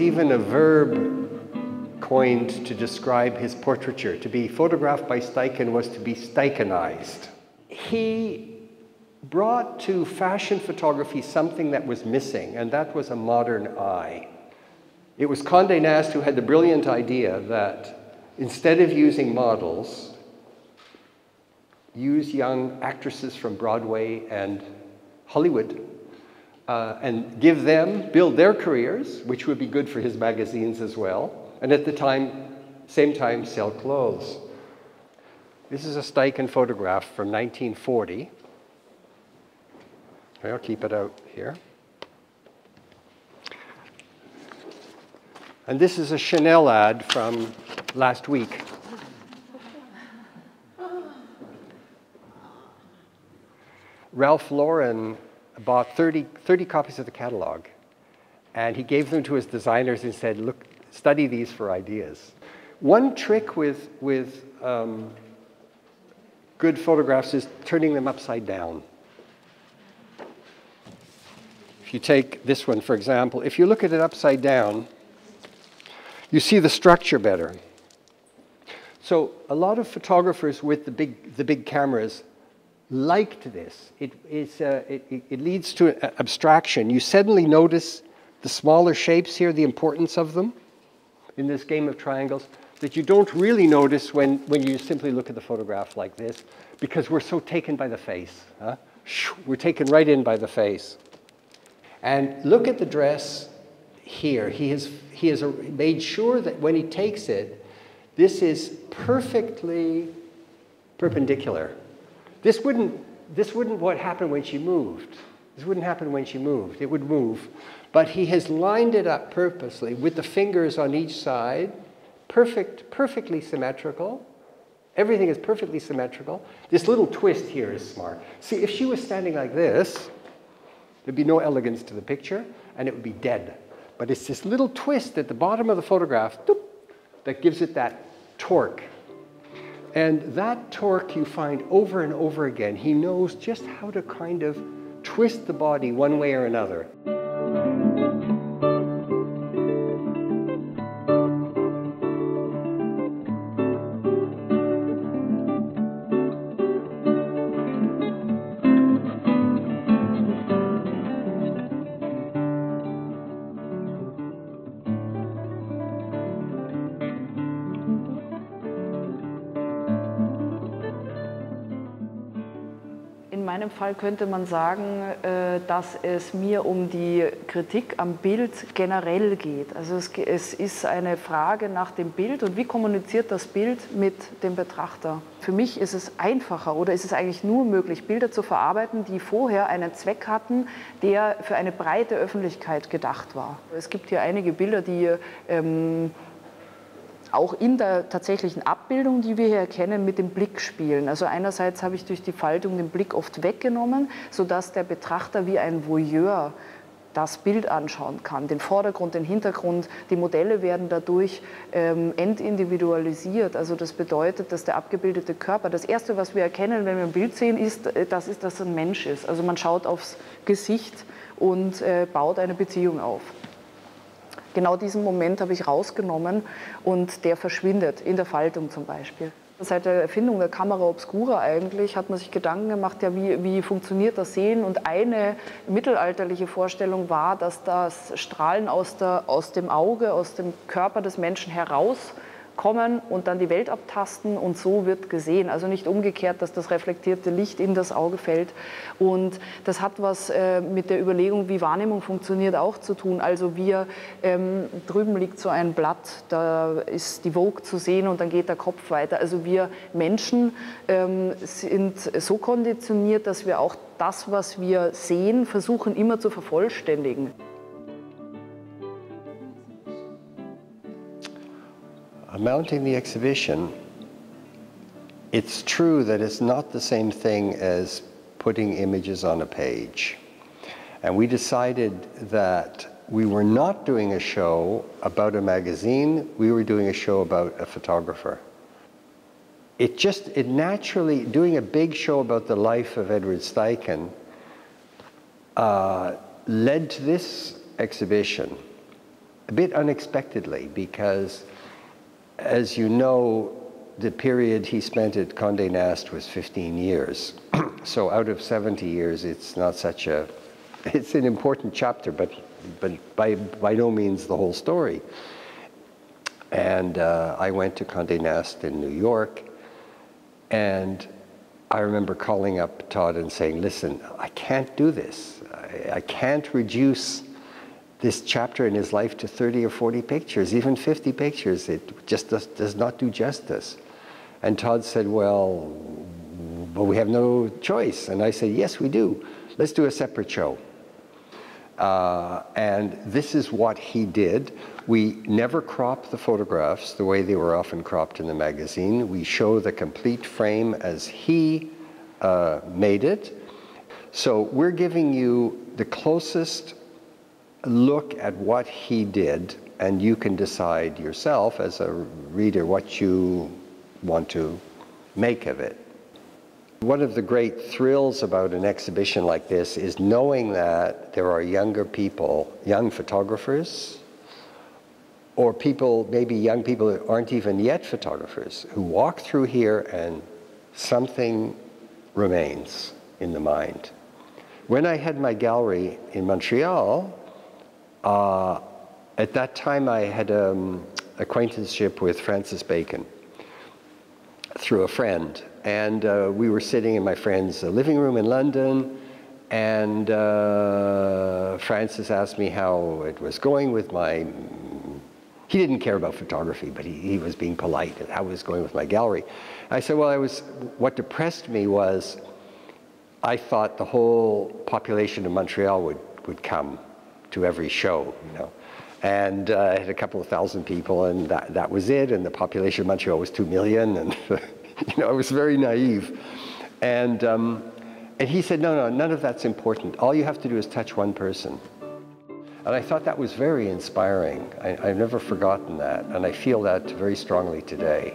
Even a verb coined to describe his portraiture. To be photographed by Steichen was to be Steichenized. He brought to fashion photography something that was missing, and that was a modern eye. It was Condé Nast who had the brilliant idea that instead of using models, use young actresses from Broadway and Hollywood and give them, build their careers, which would be good for his magazines as well, and at the same time, sell clothes. This is a Steichen photograph from 1940. I'll keep it out here. And this is a Chanel ad from last week. Ralph Lauren bought 30 copies of the catalog, and he gave them to his designers and said, look, study these for ideas. One trick with good photographs is turning them upside down. If you take this one, for example, if you look at it upside down, you see the structure better. So a lot of photographers with the big cameras liked this. It leads to abstraction. You suddenly notice the smaller shapes here, the importance of them in this game of triangles, that you don't really notice when you simply look at the photograph like this, because we're so taken by the face. Huh? We're taken right in by the face. And look at the dress here. He has made sure that when he takes it, this is perfectly perpendicular. This wouldn't what happened when she moved. This wouldn't happen when she moved. It would move. But he has lined it up purposely with the fingers on each side, perfectly symmetrical. Everything is perfectly symmetrical. This little twist here is smart. See, if she was standing like this, there'd be no elegance to the picture, and it would be dead. But it's this little twist at the bottom of the photograph that gives it that torque. And that torque you find over and over again. He knows just how to kind of twist the body one way or another. In meinem Fall könnte man sagen, dass es mir um die Kritik am Bild generell geht. Also es ist eine Frage nach dem Bild und wie kommuniziert das Bild mit dem Betrachter. Für mich ist es einfacher oder ist es eigentlich nur möglich, Bilder zu verarbeiten, die vorher einen Zweck hatten, der für eine breite Öffentlichkeit gedacht war. Es gibt hier einige Bilder, die auch in der tatsächlichen Abbildung, die wir hier erkennen, mit dem Blick spielen. Also einerseits habe ich durch die Faltung den Blick oft weggenommen, sodass der Betrachter wie ein Voyeur das Bild anschauen kann, den Vordergrund, den Hintergrund. Die Modelle werden dadurch entindividualisiert. Also das bedeutet, dass der abgebildete Körper, das Erste, was wir erkennen, wenn wir ein Bild sehen, ist, dass es ein Mensch ist. Also man schaut aufs Gesicht und baut eine Beziehung auf. Genau diesen Moment habe ich rausgenommen und der verschwindet, in der Faltung zum Beispiel. Seit der Erfindung der Kamera Obscura eigentlich hat man sich Gedanken gemacht, ja, wie funktioniert das Sehen? Und eine mittelalterliche Vorstellung war, dass das Strahlen aus dem Auge, aus dem Körper des Menschen herauskommen und dann die Welt abtasten und so wird gesehen. Also nicht umgekehrt, dass das reflektierte Licht in das Auge fällt. Und das hat was mit der Überlegung, wie Wahrnehmung funktioniert, auch zu tun. Also drüben liegt so ein Blatt, da ist die Vogue zu sehen und dann geht der Kopf weiter. Also wir Menschen sind so konditioniert, dass wir auch das, was wir sehen, versuchen immer zu vervollständigen. Mounting the exhibition, it's true that it's not the same thing as putting images on a page. And we decided that we were not doing a show about a magazine, we were doing a show about a photographer. It naturally, doing a big show about the life of Edward Steichen led to this exhibition a bit unexpectedly, because as you know, the period he spent at Condé Nast was 15 years. So out of 70 years, it's not such a, it's an important chapter, but by no means the whole story. And I went to Condé Nast in New York, and I remember calling up Todd and saying, listen, I can't do this. I can't reduce this chapter in his life to 30 or 40 pictures, even 50 pictures. It just does not do justice. And Todd said, well, but we have no choice. And I said, yes, we do. Let's do a separate show. And this is what he did. We never crop the photographs the way they were often cropped in the magazine. We show the complete frame as he made it. So we're giving you the closest look at what he did, and you can decide yourself as a reader what you want to make of it. One of the great thrills about an exhibition like this is knowing that there are younger people, young photographers, or people, maybe young people that aren't even yet photographers, who walk through here and something remains in the mind. When I had my gallery in Montreal, at that time I had acquaintanceship with Francis Bacon through a friend. And we were sitting in my friend's living room in London, and Francis asked me how it was going with my, he didn't care about photography, but he was being polite, and how it was going with my gallery. I said, well, what depressed me was I thought the whole population of Montreal would come to every show, you know. And I had a couple of thousand people, and that was it, and the population of Montreal was 2 million, and you know, I was very naive. And he said, no, none of that's important. All you have to do is touch one person. And I thought that was very inspiring. I've never forgotten that, and I feel that very strongly today.